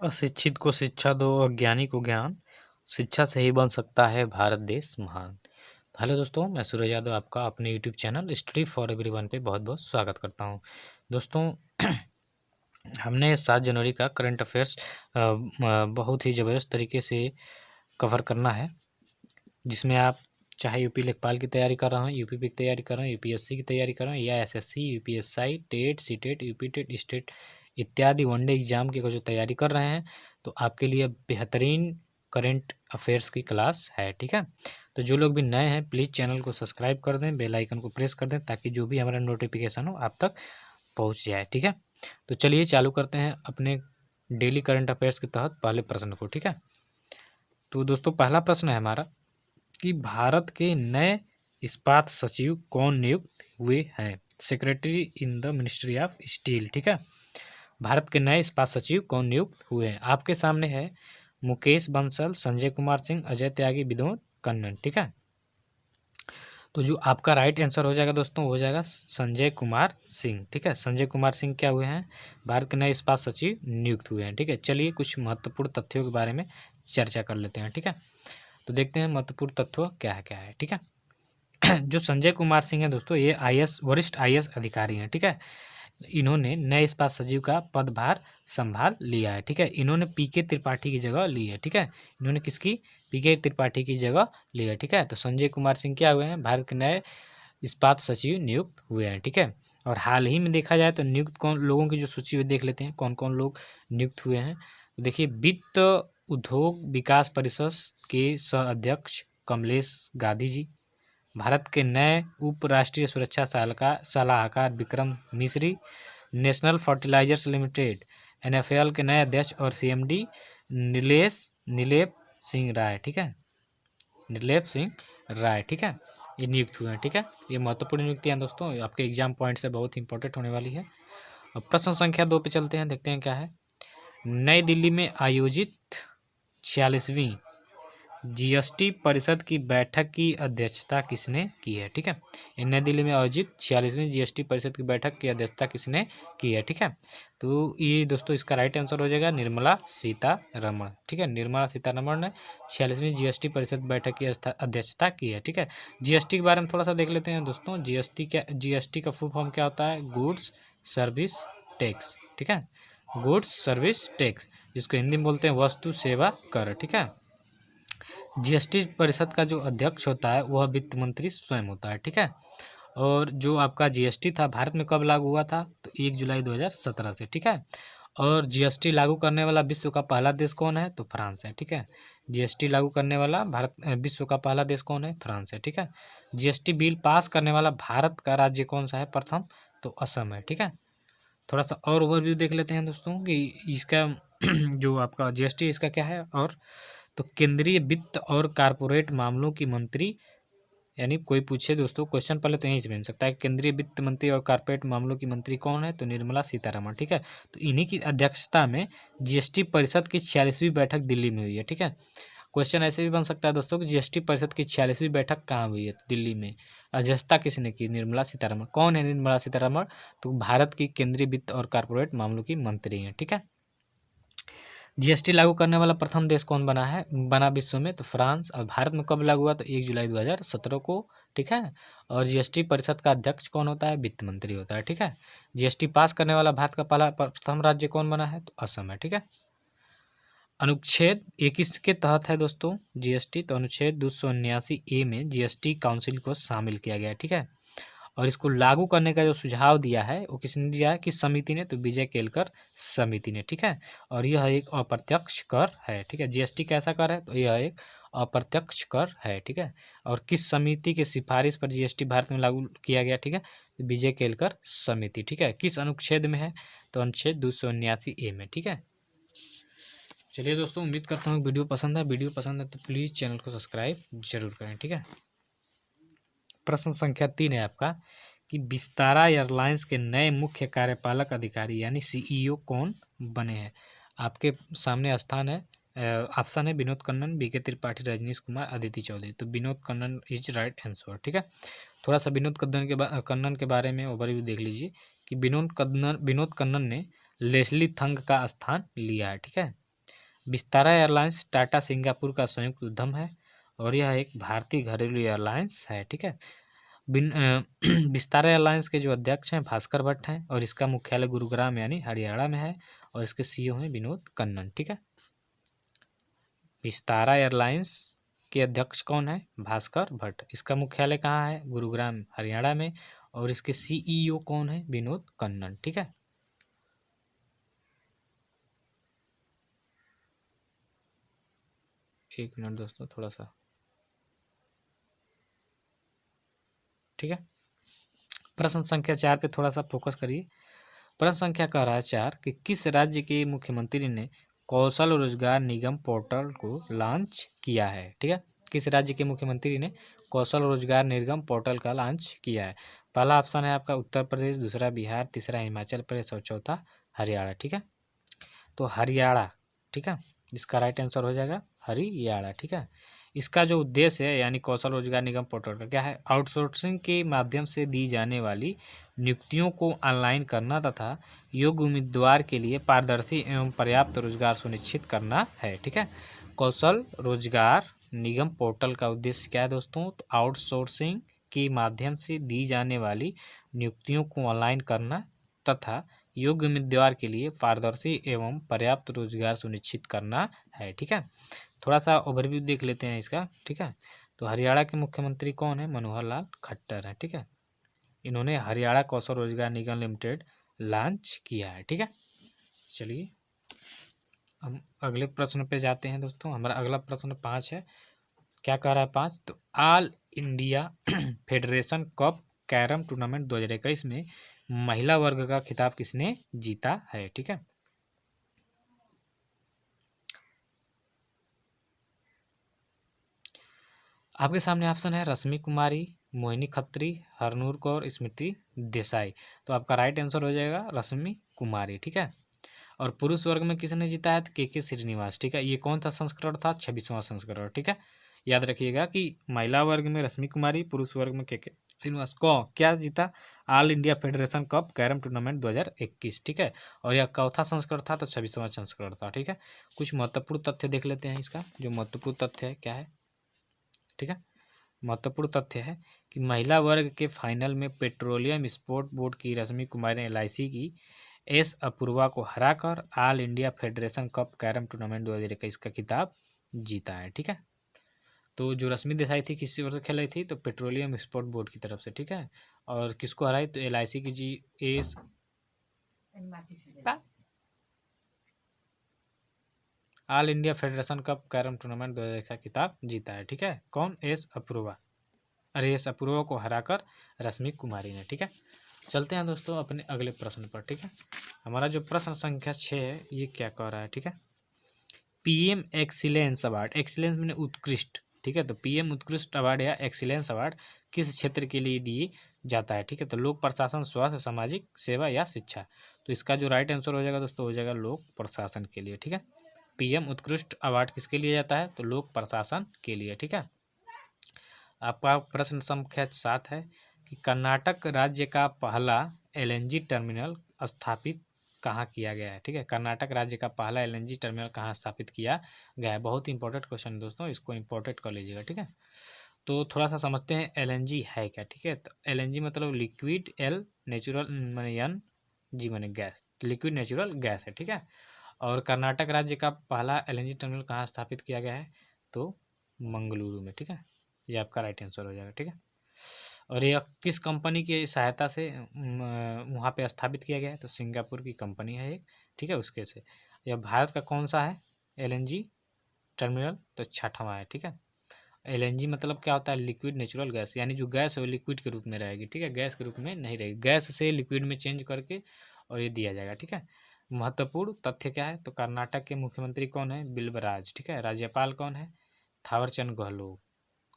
अशिक्षित को शिक्षा दो और ज्ञानी को ज्ञान, शिक्षा से ही बन सकता है भारत देश महान। हेलो दोस्तों, मैं सूरज यादव आपका अपने YouTube channel study for everyone पे बहुत बहुत स्वागत करता हूं। दोस्तों हमने 7 जनवरी का करंट अफेयर्स बहुत ही ज़बरदस्त तरीके से कवर करना है, जिसमें आप चाहे यूपी लेखपाल की तैयारी कर रहे हो, यूपी की तैयारी कर रहे हो, यूपीएससी की तैयारी कर रहे हो, या SSC, UPSI, TET, CTET, UP TET, state इत्यादि वनडे एग्जाम की अगर जो तैयारी कर रहे हैं तो आपके लिए बेहतरीन करंट अफेयर्स की क्लास है। ठीक है, तो जो लोग भी नए हैं प्लीज़ चैनल को सब्सक्राइब कर दें, बेल आइकन को प्रेस कर दें, ताकि जो भी हमारा नोटिफिकेशन हो आप तक पहुंच जाए। ठीक है, तो चलिए चालू करते हैं अपने डेली करंट अफेयर्स के तहत पहले प्रश्न को। ठीक है, तो दोस्तों पहला प्रश्न है हमारा कि भारत के नए इस्पात सचिव कौन नियुक्त हुए हैं? Secretary in the ministry of steel. ठीक है, भारत के नए इस्पात सचिव कौन नियुक्त हुए हैं? आपके सामने है मुकेश बंसल, संजय कुमार सिंह, अजय त्यागी, विनोद कन्नन। ठीक है, तो जो आपका राइट आंसर हो जाएगा दोस्तों, हो जाएगा संजय कुमार सिंह। ठीक है, संजय कुमार सिंह क्या हुए हैं? भारत के नए इस्पात सचिव नियुक्त हुए हैं। ठीक है, चलिए कुछ महत्वपूर्ण तथ्यों के बारे में चर्चा कर लेते हैं। ठीक है, तो देखते हैं महत्वपूर्ण तत्व क्या है। ठीक है, जो संजय कुमार सिंह है दोस्तों, ये वरिष्ठ आईएएस अधिकारी हैं। ठीक है, इन्होंने नए इस्पात सचिव का पदभार संभाल लिया है। ठीक है, इन्होंने पीके त्रिपाठी की जगह ली है। ठीक है, इन्होंने किसकी? पीके त्रिपाठी की जगह ली है। ठीक है, तो संजय कुमार सिंह क्या हुए हैं? भारत के नए इस्पात सचिव नियुक्त हुए हैं। ठीक है, और हाल ही में देखा जाए तो नियुक्त कौन लोगों की जो सूची देख लेते हैं, कौन कौन लोग नियुक्त हुए हैं। तो देखिए, वित्त उद्योग विकास परिषद के सह अध्यक्ष कमलेश गांधी जी, भारत के नए उप राष्ट्रीय सुरक्षा सलाहकार विक्रम मिश्री, नेशनल फर्टिलाइजर्स लिमिटेड एनएफएल के नए अध्यक्ष और सीएमडी नीलेप सिंह राय। ठीक है, नीलेप सिंह राय। ठीक है, ये नियुक्त हुए हैं। ठीक है, ये महत्वपूर्ण नियुक्तियां दोस्तों, आपके एग्जाम पॉइंट से बहुत इंपॉर्टेंट होने वाली है। अब प्रश्न संख्या 2 पे चलते हैं, देखते हैं क्या है। नई दिल्ली में आयोजित 46वीं जीएसटी परिषद की बैठक की अध्यक्षता किसने की है? ठीक है, नई दिल्ली में आयोजित 46वीं जीएसटी परिषद की बैठक की अध्यक्षता किसने की है? ठीक है, तो ये दोस्तों इसका राइट आंसर हो जाएगा निर्मला सीतारमण। ठीक है, निर्मला सीतारमण ने 46वीं जीएसटी परिषद बैठक की अध्यक्षता की है। ठीक है, जीएसटी के बारे में थोड़ा सा देख लेते हैं दोस्तों। जीएसटी का फुल फॉर्म क्या होता है? Goods service tax. ठीक है, गुड्स सर्विस टैक्स, जिसको हिंदी में बोलते हैं वस्तु सेवा कर। ठीक है, जीएसटी परिषद का जो अध्यक्ष होता है वह वित्त मंत्री स्वयं होता है। ठीक है, और जो आपका जीएसटी था भारत में कब लागू हुआ था? तो 1 जुलाई 2017 से। ठीक है, और जीएसटी लागू करने वाला विश्व का पहला देश कौन है? तो फ्रांस है। ठीक है, जीएसटी लागू करने वाला विश्व का पहला देश कौन है? फ्रांस है। ठीक है, जीएसटी बिल पास करने वाला भारत का राज्य कौन सा है प्रथम? तो असम है। ठीक है, थोड़ा सा और ओवरव्यू देख लेते हैं दोस्तों कि इसका जो आपका जीएसटी इसका क्या है। और तो केंद्रीय वित्त और कारपोरेट मामलों की मंत्री, यानी कोई पूछे दोस्तों क्वेश्चन पहले तो यहीं से बन सकता है, केंद्रीय वित्त मंत्री और कारपोरेट मामलों की मंत्री कौन है? तो निर्मला सीतारमण। ठीक है, तो इन्हीं की अध्यक्षता में जीएसटी परिषद की 46वीं बैठक दिल्ली में हुई है। ठीक है, क्वेश्चन ऐसे भी बन सकता है दोस्तों कि जीएसटी परिषद की 46वीं बैठक कहाँ हुई है? तो दिल्ली में। अध्यक्षता किसने की? निर्मला सीतारमण। कौन है निर्मला सीतारमण? तो भारत की केंद्रीय वित्त और कारपोरेट मामलों की मंत्री हैं। ठीक है, जीएसटी लागू करने वाला प्रथम देश कौन बना विश्व में? तो फ्रांस। और भारत में कब लागू हुआ? तो 1 जुलाई 2017 को। ठीक है, और जीएसटी परिषद का अध्यक्ष कौन होता है? वित्त मंत्री होता है। ठीक है, जीएसटी पास करने वाला भारत का पहला प्रथम राज्य कौन बना है? तो असम है। ठीक है, अनुच्छेद 21 के तहत है दोस्तों जीएसटी, तो अनुच्छेद 279A में जीएसटी काउंसिल को शामिल किया गया है। ठीक है, और इसको लागू करने का जो सुझाव दिया है वो किसने दिया है? किस समिति ने? तो विजय केलकर समिति ने। ठीक है, और यह एक अप्रत्यक्ष कर है। ठीक है, जीएसटी कैसा कर है? तो यह एक अप्रत्यक्ष कर है। ठीक है, और किस समिति के सिफारिश पर जीएसटी भारत में लागू किया गया? ठीक है, तो विजय केलकर समिति। ठीक है, किस अनुच्छेद में है? तो अनुच्छेद 279A में। ठीक है, चलिए दोस्तों, उम्मीद करता हूँ वीडियो पसंद है। वीडियो पसंद है तो प्लीज़ चैनल को सब्सक्राइब जरूर करें। ठीक है, प्रश्न संख्या 3 है आपका कि विस्तारा एयरलाइंस के नए मुख्य कार्यपालक अधिकारी यानी सीईओ कौन बने हैं? आपके सामने स्थान है, ऑप्शन है विनोद कन्नन, बीके त्रिपाठी, रजनीश कुमार, अदिति चौधरी। तो Vinod Kannan is right answer. ठीक है, थोड़ा सा विनोद कन्नन के बारे में ओवरव्यू देख लीजिए कि विनोद कन्नन ने लेस्ली थंग का स्थान लिया है। ठीक है, विस्तारा एयरलाइंस टाटा सिंगापुर का संयुक्त उद्यम है और यह एक भारतीय घरेलू एयरलाइंस है। ठीक है। विस्तारा एयरलाइंस के जो अध्यक्ष हैं भास्कर भट्ट हैं और इसका मुख्यालय गुरुग्राम यानी हरियाणा में है और इसके सीईओ हैं विनोद कन्नन। ठीक है। विस्तारा एयरलाइंस के अध्यक्ष कौन है? भास्कर भट्ट। इसका मुख्यालय कहाँ है? गुरुग्राम हरियाणा में और इसके सीईओ कौन है? विनोद कन्नन। ठीक है। एक मिनट दोस्तों, थोड़ा सा, ठीक है। प्रश्न संख्या 4 पे थोड़ा सा फोकस करिए। प्रश्न संख्या कह रहा है 4 कि किस राज्य के मुख्यमंत्री ने कौशल रोजगार निगम पोर्टल को लॉन्च किया है? ठीक है। किस राज्य के मुख्यमंत्री ने कौशल रोजगार निगम पोर्टल का लॉन्च किया है? पहला ऑप्शन है आपका उत्तर प्रदेश, दूसरा बिहार, तीसरा हिमाचल प्रदेश और चौथा हरियाणा। ठीक है। तो हरियाणा, ठीक है, इसका राइट आंसर हो जाएगा हरियाणा। ठीक है। इसका जो उद्देश्य है यानी कौशल रोजगार निगम पोर्टल का क्या है? आउटसोर्सिंग के माध्यम से दी जाने वाली नियुक्तियों को ऑनलाइन करना तथा योग्य उम्मीदवार के लिए पारदर्शी एवं पर्याप्त रोजगार सुनिश्चित करना है। ठीक है। कौशल रोजगार निगम पोर्टल का उद्देश्य क्या है दोस्तों? तो आउटसोर्सिंग के माध्यम से दी जाने वाली नियुक्तियों को ऑनलाइन करना तथा योग्य उम्मीदवार के लिए पारदर्शी एवं पर्याप्त रोजगार सुनिश्चित करना है। ठीक है। थोड़ा सा ओवरव्यू देख लेते हैं इसका। ठीक है। तो हरियाणा के मुख्यमंत्री कौन है? मनोहर लाल खट्टर है। ठीक है। इन्होंने हरियाणा कौशल रोजगार निगम लिमिटेड लॉन्च किया है। ठीक है। चलिए हम अगले प्रश्न पे जाते हैं दोस्तों। हमारा अगला प्रश्न 5 है। क्या कह रहा है 5? तो all India federation cup carrom tournament 2021 में महिला वर्ग का खिताब किसने जीता है? ठीक है। आपके सामने ऑप्शन है रश्मि कुमारी, मोहिनी खत्री, हरनूर कौर, स्मृति देसाई। तो आपका राइट आंसर हो जाएगा रश्मि कुमारी। ठीक है। और पुरुष वर्ग में किसने जीता है? तो के श्रीनिवास। ठीक है। ये कौन सा संस्करण था? 26वां संस्करण। ठीक है। याद रखिएगा कि महिला वर्ग में रश्मि कुमारी, पुरुष वर्ग में के श्रीनिवास को क्या जीता? All India federation cup carrom tournament 2021। ठीक है। और यह चौथा संस्करण था तो 26वां संस्करण था। ठीक है। कुछ महत्वपूर्ण तथ्य देख लेते हैं इसका। जो महत्वपूर्ण तथ्य है क्या है? ठीक है। महत्वपूर्ण तथ्य है कि महिला वर्ग के फाइनल में पेट्रोलियम स्पोर्ट बोर्ड की रश्मि कुमारी ने एलआईसी की एस अपूर्वा को हराकर all India federation cup carrom tournament 2021 का खिताब जीता है। ठीक है। तो जो रश्मि देसाई थी किस वर्ष खेल रही थी? तो पेट्रोलियम स्पोर्ट बोर्ड की तरफ से। ठीक है। और किसको हराई? तो एलआईसी की G S all India federation cup carrom tournament 2021 का खिताब जीता है। ठीक है। कौन? एस अपूर्वा। अरे एस अपूर्वा को हराकर रश्मि कुमारी ने। ठीक है। चलते हैं दोस्तों अपने अगले प्रश्न पर। ठीक है। हमारा जो प्रश्न संख्या 6 है ये क्या कह रहा है? ठीक है। पीएम एक्सीलेंस अवार्ड, एक्सीलेंस मैंने उत्कृष्ट। ठीक है। तो पीएम उत्कृष्ट अवार्ड या एक्सीलेंस अवार्ड किस क्षेत्र के लिए दिए जाता है? ठीक है। तो लोक प्रशासन, स्वास्थ्य, सामाजिक सेवा या शिक्षा। तो इसका जो राइट आंसर हो जाएगा दोस्तों हो जाएगा लोक प्रशासन के लिए। ठीक है। पीएम उत्कृष्ट अवार्ड किसके लिए जाता है? तो लोक प्रशासन के लिए। ठीक है। आपका प्रश्न संख्या 7 है कि कर्नाटक राज्य का पहला एलएनजी टर्मिनल स्थापित कहाँ किया गया है? ठीक है। कर्नाटक राज्य का पहला एलएनजी टर्मिनल कहाँ स्थापित किया गया है? बहुत इंपॉर्टेंट क्वेश्चन दोस्तों, इसको इंपॉर्टेंट कर लीजिएगा। ठीक है। तो थोड़ा सा समझते हैं एलएनजी है क्या। ठीक है। तो एलएनजी मतलब लिक्विड एल नेचुरल मैंने एन जी मैंने गैस, लिक्विड नेचुरल गैस है। ठीक है। और कर्नाटक राज्य का पहला एलएनजी टर्मिनल कहाँ स्थापित किया गया है? तो मंगलुरु में। ठीक है। ये आपका राइट आंसर हो जाएगा। ठीक है। और यह किस कंपनी की सहायता से वहाँ पे स्थापित किया गया है? तो सिंगापुर की कंपनी है एक। ठीक है। उसके से यह भारत का कौन सा है एलएनजी टर्मिनल? तो 6वां है। ठीक है। एलएनजी मतलब क्या होता है? लिक्विड नेचुरल गैस, यानी जो गैस है वो लिक्विड के रूप में रहेगी। ठीक है। गैस के रूप में नहीं रहेगी, गैस से लिक्विड में चेंज करके और ये दिया जाएगा। ठीक है। महत्वपूर्ण तथ्य क्या है? तो कर्नाटक के मुख्यमंत्री कौन है? बिल्वराज। ठीक है। राज्यपाल कौन है? थावरचंद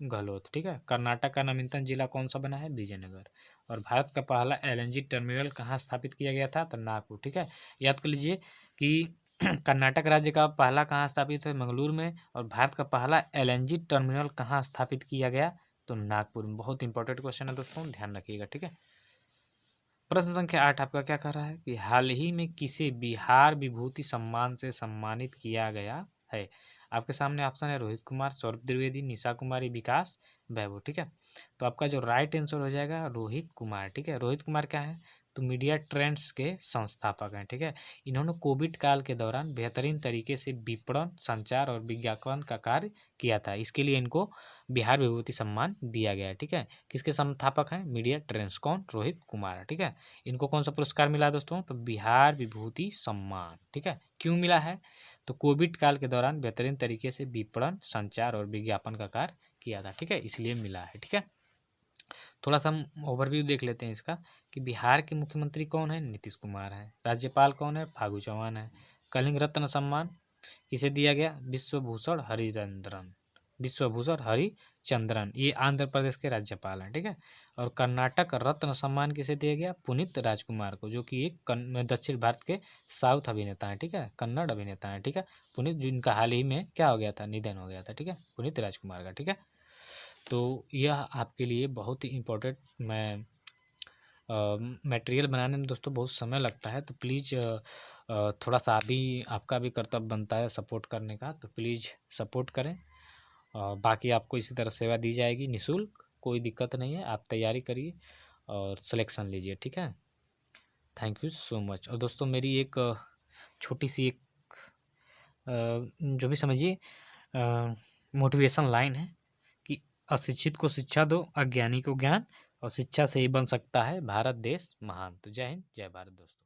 गहलोत। ठीक है। कर्नाटक का नवीनतम जिला कौन सा बना है? विजयनगर। और भारत का पहला एलएनजी टर्मिनल कहाँ स्थापित किया गया था? तो नागपुर। ठीक है। याद कर लीजिए कि कर्नाटक राज्य का पहला कहाँ स्थापित है? मंगलुरु में। और भारत का पहला एलएनजी टर्मिनल कहाँ स्थापित किया गया? तो नागपुर में। बहुत इंपॉर्टेंट क्वेश्चन है दोस्तों, ध्यान रखिएगा। ठीक है। प्रश्न संख्या 8 आपका क्या कह रहा है कि हाल ही में किसे बिहार विभूति सम्मान से सम्मानित किया गया है। आपके सामने ऑप्शन है रोहित कुमार, सौरभ द्विवेदी, निशा कुमारी, विकास वैभव। ठीक है, तो आपका जो राइट आंसर हो जाएगा रोहित कुमार। ठीक है, रोहित कुमार क्या है, तो मीडिया ट्रेंड्स के संस्थापक हैं। ठीक है, इन्होंने कोविड काल के दौरान बेहतरीन तरीके से विपणन, संचार और विज्ञापन का कार्य किया था। इसके लिए इनको बिहार विभूति सम्मान दिया गया है। ठीक है, किसके संस्थापक हैं, मीडिया ट्रेंड्स, कौन, रोहित कुमार। ठीक है, इनको कौन सा पुरस्कार मिला दोस्तों, तो बिहार विभूति सम्मान। ठीक है, क्यों मिला है, तो कोविड काल के दौरान बेहतरीन तरीके से विपणन, संचार और विज्ञापन का कार्य किया था। ठीक है, इसलिए मिला है। ठीक है, थोड़ा सा हम ओवरव्यू देख लेते हैं इसका कि बिहार के मुख्यमंत्री कौन है, नीतीश कुमार है। राज्यपाल कौन है, फागू चौहान है। कलिंग रत्न सम्मान किसे दिया गया, विश्वभूषण हरिचंद्रन, विश्वभूषण हरिचंद्रन, ये आंध्र प्रदेश के राज्यपाल हैं। ठीक है, और कर्नाटक रत्न सम्मान किसे दिया गया, पुनीत राजकुमार को, जो कि एक दक्षिण भारत के साउथ अभिनेता हैं। ठीक है, कन्नड़ अभिनेता हैं। ठीक है, पुनीत, जिनका हाल ही में क्या हो गया था, निधन हो गया था। ठीक है, पुनीत राजकुमार का। ठीक है, तो यह आपके लिए बहुत ही इम्पोर्टेंट, मैं मटेरियल बनाने में दोस्तों बहुत समय लगता है, तो प्लीज़ थोड़ा सा अभी आपका भी कर्तव्य बनता है सपोर्ट करने का, तो प्लीज़ सपोर्ट करें। बाकी आपको इसी तरह सेवा दी जाएगी निःशुल्क, कोई दिक्कत नहीं है, आप तैयारी करिए और सिलेक्शन लीजिए। ठीक है, थैंक यू सो मच। और दोस्तों मेरी एक छोटी सी एक जो भी समझिए मोटिवेशन लाइन है कि अशिक्षित को शिक्षा दो, अज्ञानी को ज्ञान, और शिक्षा से ही बन सकता है भारत देश महान। तो जय हिंद, जय भारत दोस्तों।